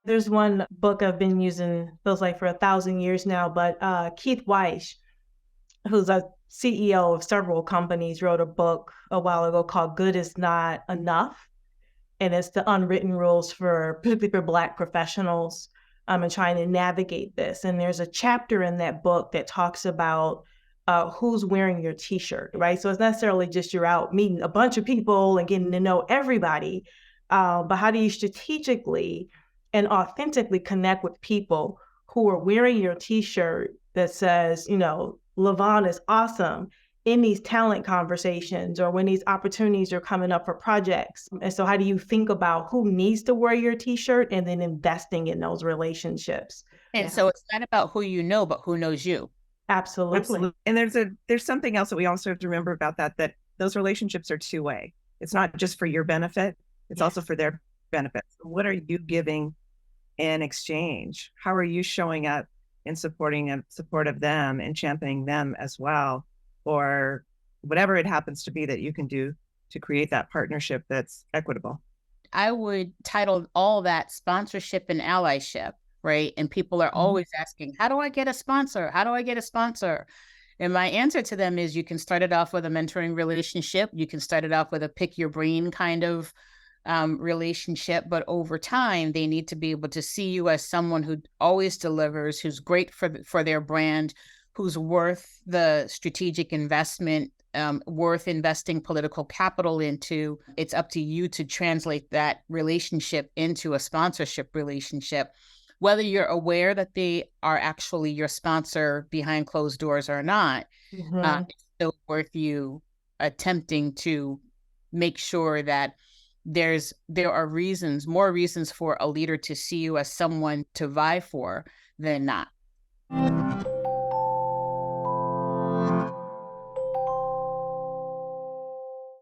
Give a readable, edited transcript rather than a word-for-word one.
There's one book I've been using, feels like for 1,000 years now, but Keith Wyche, who's a CEO of several companies, wrote a book a while ago called Good is Not Enough. And it's the unwritten rules for particularly for Black professionals and trying to navigate this. And there's a chapter in that book that talks about who's wearing your t-shirt, right? So it's not necessarily just you're out meeting a bunch of people and getting to know everybody, but how do you strategically and authentically connect with people who are wearing your t-shirt that says, Levon is awesome in these talent conversations or when these opportunities are coming up for projects. And so how do you think about who needs to wear your t-shirt and then investing in those relationships? And so it's not about who you know, but who knows you. Absolutely. And there's something else that we also have to remember about that those relationships are two-way. It's not just for your benefit, it's also for their benefit. So what are you giving in exchange? How are you showing up in support of them and championing them as well? Or whatever it happens to be that you can do to create that partnership that's equitable. I would title all that sponsorship and allyship, right? And people are always asking, how do I get a sponsor? How do I get a sponsor? And my answer to them is you can start it off with a mentoring relationship. You can start it off with a pick your brain kind of relationship. But over time, they need to be able to see you as someone who always delivers, who's great for their brand, who's worth the strategic investment, worth investing political capital into. It's up to you to translate that relationship into a sponsorship relationship. Whether you're aware that they are actually your sponsor behind closed doors or not, it's still worth you attempting to make sure that there are more reasons for a leader to see you as someone to vie for than not.